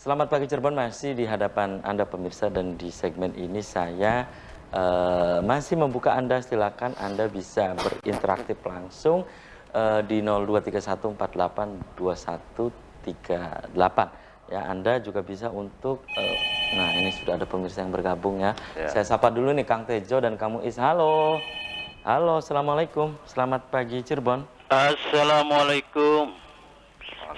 Selamat pagi Cirebon, masih di hadapan Anda pemirsa, dan di segmen ini saya masih membuka Anda. Silakan Anda bisa berinteraktif langsung di 0231482138. Ya, Anda juga bisa untuk nah ini sudah ada pemirsa yang bergabung ya. Saya sapa dulu nih Kang Tejo dan Kang Muiz. Halo. Halo, Assalamualaikum. Selamat pagi Cirebon. Assalamualaikum.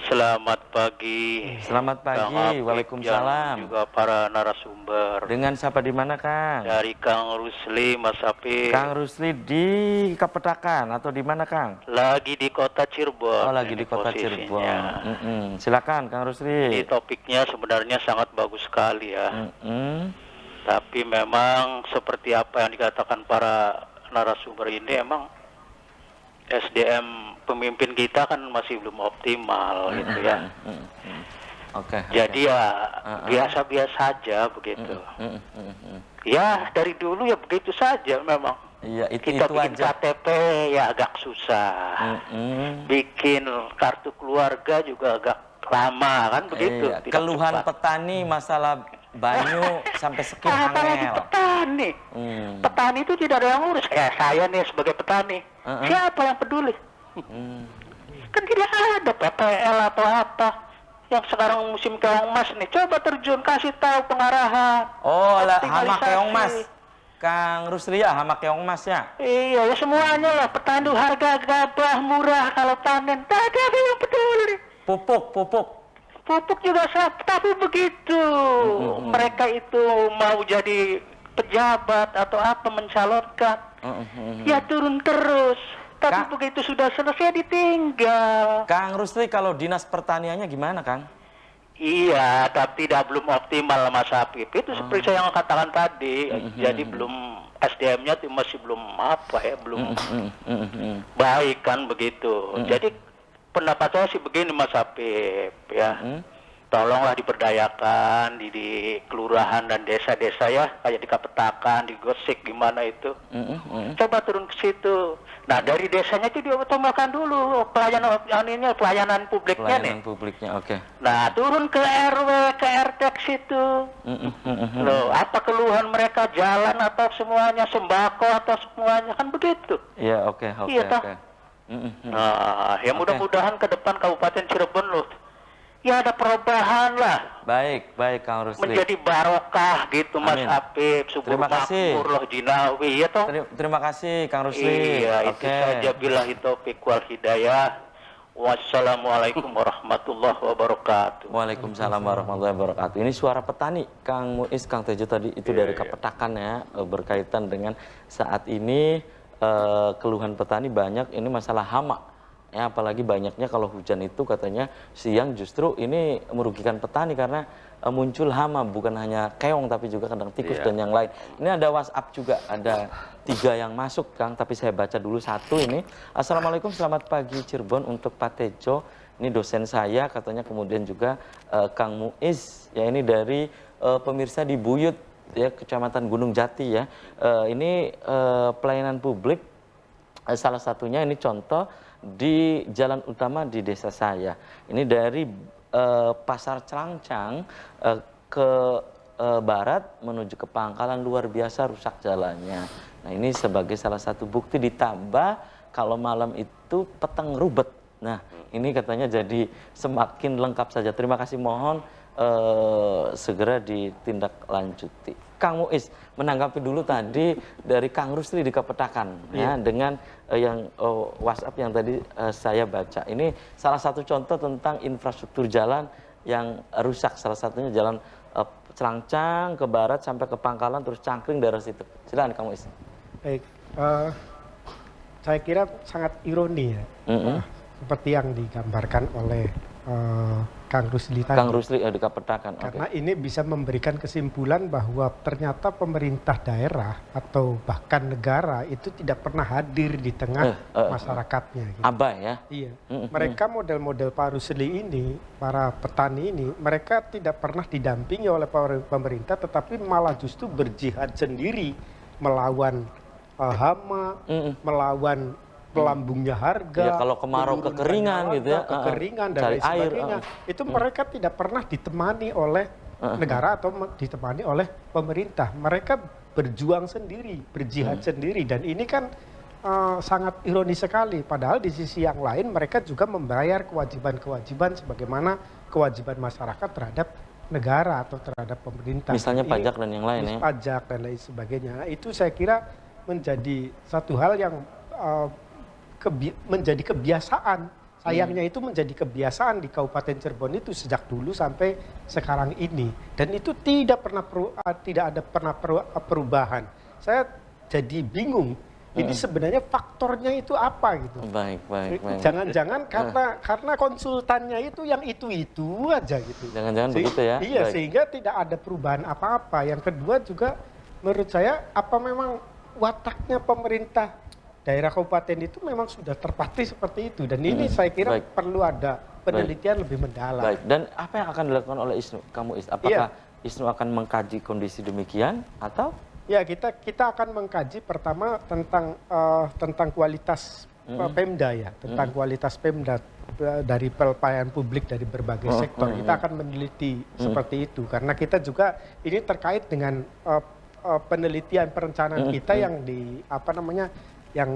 Selamat pagi. Selamat Kang pagi. Apip Waalaikumsalam. dan juga para narasumber. Dengan siapa di mana, Kang? Dari Kang Rusli, Mas Apip. Kang Rusli di Kapetakan atau di mana, Kang? Lagi di kota Cirebon. Oh, lagi di kota Cirebon. Silakan, Kang Rusli. Ini topiknya sebenarnya sangat bagus sekali ya. Tapi memang seperti apa yang dikatakan para narasumber ini, emang SDM pemimpin kita kan masih belum optimal gitu ya. Jadi ya biasa-biasa aja begitu. Ya dari dulu ya begitu saja memang. Iya, kita bikin aja. KTP ya agak susah. Bikin kartu keluarga juga agak lama kan begitu. Iya. Keluhan petani masalah banyu sampai sekian angel. Petani. Petani itu tidak ada yang urus. Saya nih sebagai petani. Siapa yang peduli? Kan tidak ada PPL atau apa. Yang sekarang musim keong mas nih, coba terjun, kasih tahu pengarahan. Oh, hama keong mas. Kang Rusli ya, hama keong mas ya? Iya, ya semuanya lah. Petani harga gabah murah kalau panen. Tak ada yang peduli. Pupuk juga tapi begitu. Mereka itu mau jadi pejabat atau apa mencalonkan. Ya turun terus. Tapi begitu sudah selesai ditinggal. Kang Rusli, kalau dinas pertaniannya gimana, Kang? Iya, tapi belum optimal Mas Apip. Itu seperti saya yang katakan tadi. Jadi belum SDM-nya masih belum belum baik kan begitu. Jadi pendapat saya sih begini Mas Apip ya. Tolonglah diberdayakan di kelurahan dan desa-desa ya, kayak di Kapetakan, di Gosik gimana itu. Coba turun ke situ. Nah, dari desanya itu dioptimalkan dulu pelayanan publiknya nih. Oke. Nah, turun ke RW, ke RT situ. Loh, apa keluhan mereka, jalan atau semuanya, sembako atau semuanya, kan begitu. Iya, oke. Nah, ya mudah-mudahan ke depan Kabupaten Cirebon loh ya ada perubahan lah. Baik Kang Rusli. Menjadi barokah gitu Mas Apip. Terima kasih. Makmur loh jinawi ya toh. Terima kasih Kang Rusli. Iya, itu saja, billahi taufiq wal hidayah. Wassalamualaikum warahmatullahi wabarakatuh. Waalaikumsalam warahmatullahi wabarakatuh. Ini suara petani, Kang Muiz, Kang Tejo tadi itu dari Kapetakan ya, berkaitan dengan saat ini keluhan petani banyak ini masalah hama. Ya, apalagi banyaknya kalau hujan itu katanya siang justru ini merugikan petani karena muncul hama, bukan hanya keong tapi juga kadang tikus dan yang lain. Ini ada WhatsApp juga, ada 3 yang masuk Kang, tapi saya baca dulu satu ini. Assalamualaikum, selamat pagi Cirebon untuk Pak Tejo. Ini dosen saya katanya, kemudian juga Kang Muiz ya, ini dari pemirsa di Buyut ya, Kecamatan Gunung Jati ya. Ini pelayanan publik salah satunya ini contoh di jalan utama di desa saya. Ini dari Pasar Celangcang ke barat menuju ke Pangkalan, luar biasa rusak jalannya. Nah, ini sebagai salah satu bukti, ditambah kalau malam itu petang rubet. Nah, ini katanya jadi semakin lengkap saja. Terima kasih, mohon segera ditindaklanjuti. Kang Muiz, menanggapi dulu tadi dari Kang Rusli di Kapetakan ya, dengan yang WhatsApp yang tadi saya baca. Ini salah satu contoh tentang infrastruktur jalan yang rusak. Salah satunya jalan Celangcang ke barat sampai ke Pangkalan terus Cangkring daerah situ. Silakan Kang Muiz. Baik, saya kira sangat ironi ya, seperti yang digambarkan oleh Kang Rusli tadi. Kang Rusli di Kapetakan. Karena ini bisa memberikan kesimpulan bahwa ternyata pemerintah daerah atau bahkan negara itu tidak pernah hadir di tengah masyarakatnya. Gitu. Abai ya? Iya. Mereka model-model Pak Rusli ini, para petani ini, mereka tidak pernah didampingi oleh pemerintah, tetapi malah justru berjihad sendiri melawan hama, melawan pelambungnya harga, Ya, kalau kemarau menurunkannya kekeringan harga, gitu ya, kekeringan dan cari lain air, sebagainya. Itu mereka tidak pernah ditemani oleh negara atau ditemani oleh pemerintah. Mereka berjuang sendiri, berjihad sendiri, dan ini kan sangat ironis sekali. Padahal di sisi yang lain mereka juga membayar kewajiban-kewajiban sebagaimana kewajiban masyarakat terhadap negara atau terhadap pemerintah. Misalnya Ini pajak dan yang lain ya. pajak dan lain sebagainya. Nah, itu saya kira menjadi satu hal yang menjadi kebiasaan. Sayangnya itu menjadi kebiasaan di Kabupaten Cirebon itu sejak dulu sampai sekarang ini. Dan itu tidak pernah perubahan. Saya jadi bingung. Ini sebenarnya faktornya itu apa gitu. Baik. Jangan-jangan karena konsultannya itu yang itu aja gitu. Jangan-jangan begitu ya. Iya, Baik. sehingga tidak ada perubahan apa-apa. Yang kedua juga menurut saya apa memang wataknya pemerintah daerah kabupaten itu memang sudah terpatri seperti itu. Dan ini saya kira Baik. perlu ada penelitian lebih mendalam. Baik. Dan apa yang akan dilakukan oleh ISNU? Kamu apakah ISNU akan mengkaji kondisi demikian atau? Ya, kita akan mengkaji pertama tentang kualitas Pemda ya, tentang kualitas Pemda dari pelayanan publik dari berbagai sektor. Kita akan meneliti seperti itu karena kita juga ini terkait dengan penelitian perencanaan kita yang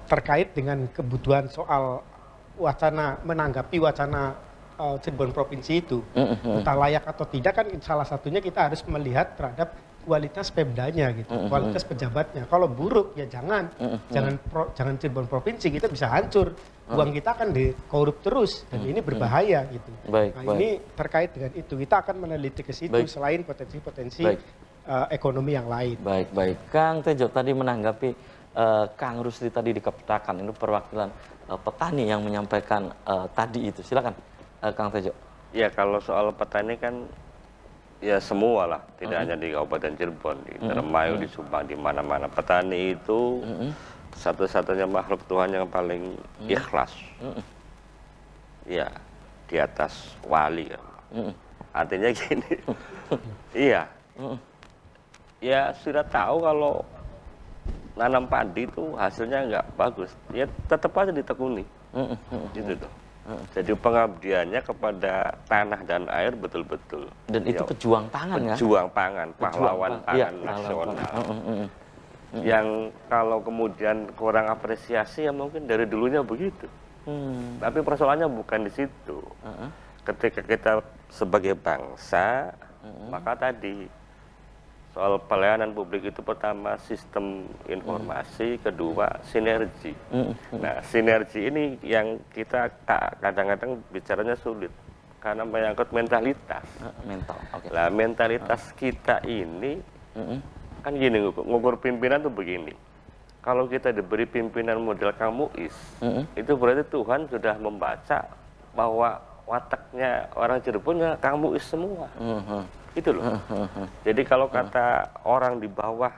terkait dengan kebutuhan soal menanggapi wacana Cirebon provinsi itu. Entah layak atau tidak kan salah satunya kita harus melihat terhadap kualitas Pemdanya gitu, kualitas pejabatnya. Kalau buruk ya jangan Cirebon provinsi, kita bisa hancur. Uang kita akan dikorup terus dan ini berbahaya gitu. Ini terkait dengan itu. Kita akan meneliti ke situ selain potensi-potensi ekonomi yang lain. Baik. Kang Tejo tadi menanggapi Kang Rusli tadi di Kepetakan, ini perwakilan petani yang menyampaikan tadi itu. Silakan Kang Tejo. Ya, kalau soal petani kan ya semua lah, tidak hanya di Kabupaten Cirebon, di Indramayu, di Subang, di mana-mana. Petani itu satu-satunya makhluk Tuhan yang paling ikhlas. Ya, di atas wali. Artinya gini, iya. Ya sudah tahu kalau nanam padi itu hasilnya nggak bagus, ya tetap aja ditekuni. Gitu tuh. Jadi pengabdiannya kepada tanah dan air betul-betul. Dan itu pejuang pangan kan? Pejuang pangan, pahlawan pangan nasional. Yang kalau kemudian kurang apresiasi ya mungkin dari dulunya begitu. Tapi persoalannya bukan di situ. Ketika kita sebagai bangsa, maka tadi soal pelayanan publik itu pertama sistem informasi, kedua sinergi. Nah, sinergi ini yang kita kadang-kadang bicaranya sulit karena menyangkut mentalitas. Nah, mentalitas kita ini kan gini, ngukur pimpinan tuh begini. Kalau kita diberi pimpinan model Kang Muiz, itu berarti Tuhan sudah membaca bahwa wataknya orang Cirebon ya Kang Muiz semua. Itu loh. Jadi kalau kata orang di bawah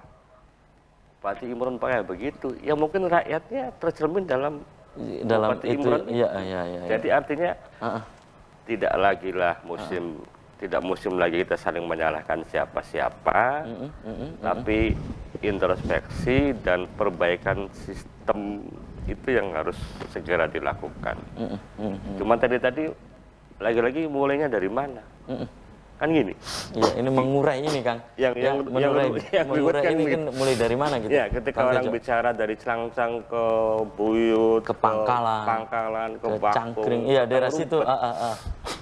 Bupati Imron kayak begitu, ya mungkin rakyatnya tercermin dalam Bupati itu. Imron. Iya. Jadi artinya tidak lagi lah tidak musim lagi kita saling menyalahkan siapa-siapa, tapi introspeksi dan perbaikan sistem itu yang harus segera dilakukan. Cuma tadi lagi-lagi mulainya dari mana? Kan gini. Iya, ini mengurai ini Kang. Mengurai ini kan mulai dari mana gitu? Ya, ketika orang bicara dari Celangcang ke Buyut, ke Pangkalan, ke Cangkring, iya daerah situ.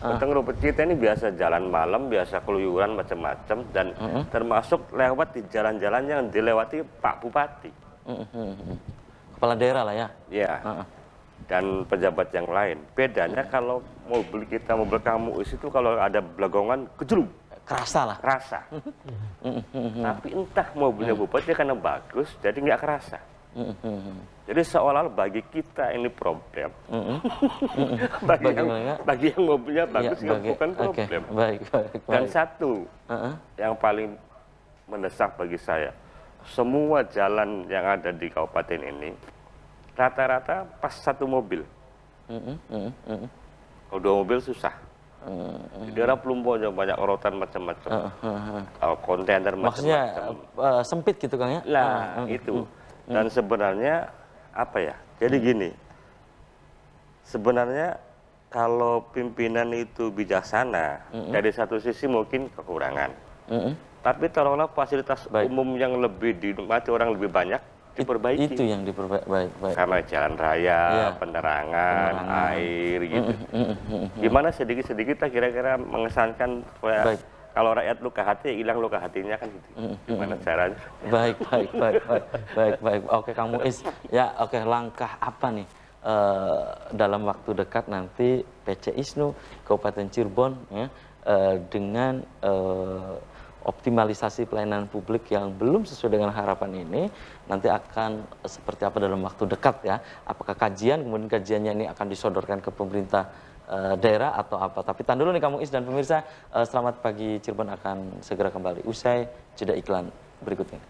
Tentang Rumput kita ini biasa jalan malam, biasa keluyuran macam-macam dan termasuk lewat di jalan-jalan yang dilewati Pak Bupati. Kepala daerah lah ya. Ya. Dan pejabat yang lain. Bedanya kalau mobil Kang Muiz itu kalau ada belagongan kejelum. Kerasa. Tapi entah mobilnya bupati karena bagus, jadi nggak kerasa. Jadi seolah-olah bagi kita ini problem. bagi yang mobilnya bagus bukan problem. Baik. Dan satu yang paling mendesak bagi saya, semua jalan yang ada di kabupaten ini rata-rata pas satu mobil. Kalau dua mobil susah. Di daerah Plumbo banyak orotan macam-macam. Kontainer macam-macam. Maksudnya sempit gitu Kang ya? Lah itu. Dan sebenarnya apa ya? Jadi gini, sebenarnya kalau pimpinan itu bijaksana, dari satu sisi mungkin kekurangan. Tapi taruhlah fasilitas umum yang lebih dinikmati orang lebih banyak diperbaiki. Itu yang diperbaiki. Karena jalan raya, penerangan, air gitu. Gimana sedikit-sedikit kita kira-kira mengesankan supaya kalau rakyat luka hati, hilang luka hatinya kan gitu. Gimana caranya? Baik. Oke, Kang Muiz. Ya, oke, langkah apa nih dalam waktu dekat nanti PC ISNU Kabupaten Cirebon ya, dengan optimalisasi pelayanan publik yang belum sesuai dengan harapan ini, nanti akan seperti apa dalam waktu dekat ya? Apakah kemudian kajiannya ini akan disodorkan ke pemerintah daerah atau apa? Tapi tahan dulu nih Kang Muiz dan pemirsa, Selamat Pagi Cirebon akan segera kembali usai jeda iklan berikutnya.